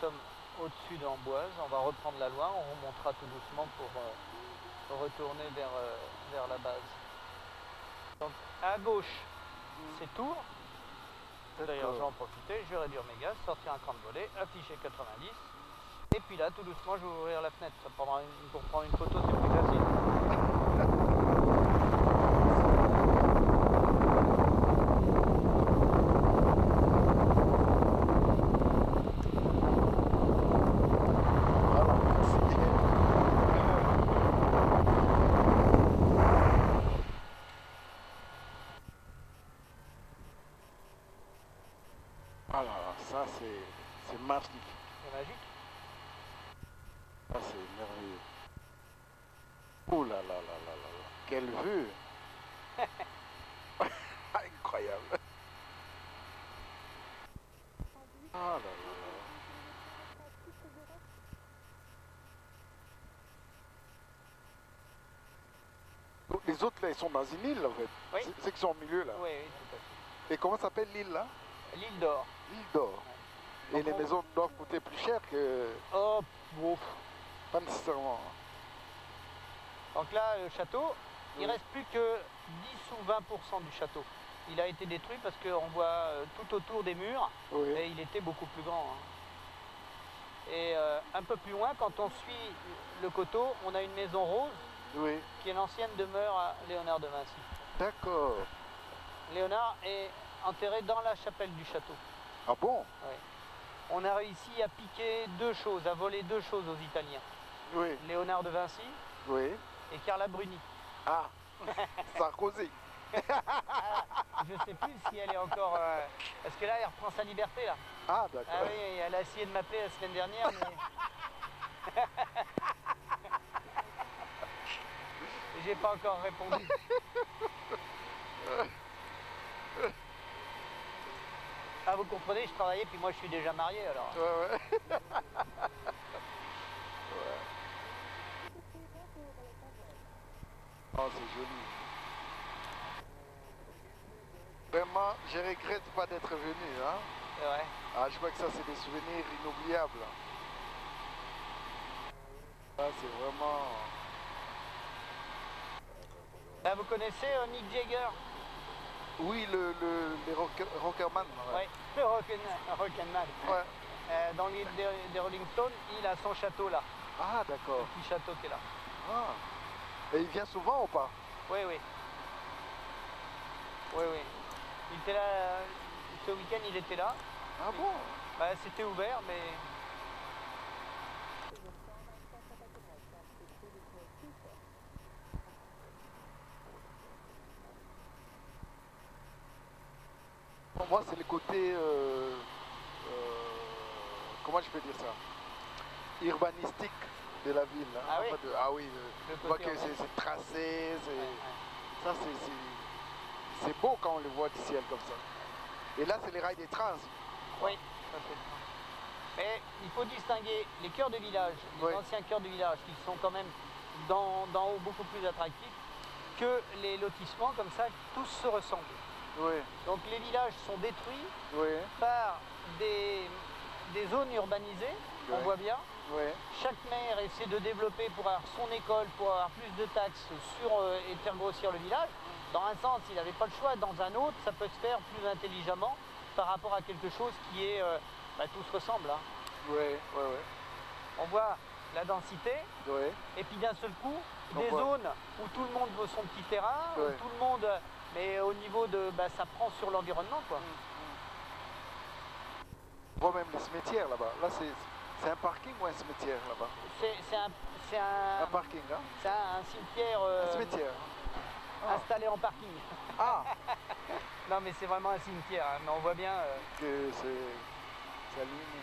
sommes au-dessus d'Amboise. On va reprendre la Loire, on remontera tout doucement pour retourner vers la base. Donc à gauche, c'est Tours. D'ailleurs, je vais en profiter, je vais réduire mes gaz, sortir un cran de volet, afficher 90. Et puis là, tout doucement, je vais ouvrir la fenêtre. Ça prendra pour prendre une photo, c'est plus facile. Voilà, ça c'est magnifique. C'est magique. Ça c'est merveilleux. Oh là là là là là là. Quelle vue. Incroyable. Ah là là là. Donc, les autres là, ils sont dans une île en fait. Oui. C'est qu'ils sont au milieu là. Oui, oui, tout à fait. Et comment s'appelle l'île là? L'île d'Or. L'île d'Or. Ouais. Et les maisons doivent coûter plus cher que... Oh, bon. Pas nécessairement. Donc là, le château, il reste plus que 10 ou 20% du château. Il a été détruit parce qu'on voit tout autour des murs, Oui. et il était beaucoup plus grand. Hein. Et un peu plus loin, quand on suit le coteau, on a une maison rose, Oui. qui est l'ancienne demeure à Léonard de Vinci. D'accord. Léonard est enterré dans la chapelle du château. Ah bon? Oui. On a réussi à piquer deux choses, à voler deux choses aux Italiens. Oui. Léonard de Vinci Oui. et Carla Bruni. Ah, Sarkozy. Je sais plus si elle est encore... Parce que là, elle reprend sa liberté, là. Ah, d'accord. Ah oui, elle a essayé de m'appeler la semaine dernière, mais... J'ai pas encore répondu. Ah, vous comprenez, je travaillais, puis moi, je suis déjà marié, alors. Ouais, ouais. Oh, c'est joli. Vraiment, je regrette pas d'être venu. Hein? C'est vrai. Ah, je crois que ça, c'est des souvenirs inoubliables. Ça, c'est vraiment... Là, vous connaissez Mick Jagger? Oui, les Rockerman. Oui, le Rock'n'Man. Ouais. Dans l'île des Rolling Stones, il a son château, là. Ah, Le d'accord. petit château qui est là. Ah. Et il vient souvent ou pas? Oui, oui. Oui, oui. Il était là, ce week-end, il était là. Ah bon? Bah, c'était ouvert, mais... Pour moi, c'est le côté... comment je peux dire ça? Urbanistique de la ville. Hein? Ah oui? Ah oui, Le je vois côté que c'est tracé, Ouais, ouais. ça c'est beau quand on le voit du ciel comme ça. Et là, c'est les rails des trains. Oui, ça c'est ça. Mais il faut distinguer les cœurs de village, les Oui. anciens cœurs de village, qui sont quand même d'en haut beaucoup plus attractifs, que les lotissements comme ça, tous se ressemblent. Oui, Donc les villages sont détruits oui, par des zones urbanisées, on Ouais. voit bien. oui, Chaque maire essaie de développer pour avoir son école, pour avoir plus de taxes et faire grossir le village. Dans un sens, il n'avait pas le choix. Dans un autre, ça peut se faire plus intelligemment par rapport à quelque chose qui est... tout se ressemble. Hein. oui, oui, On voit la densité, oui. et puis d'un seul coup, On des voit. zones où tout le monde veut son petit terrain, où Ouais. tout le monde... Mais au niveau de... ça prend sur l'environnement, quoi. On voit même les cimetières là-bas. Là, c'est un parking ou un cimetière là-bas? C'est Un parking, hein? c'est un cimetière Un cimetière. installé en parking. Ah, Non, mais c'est vraiment un cimetière, hein, mais on voit bien... que c'est aligné.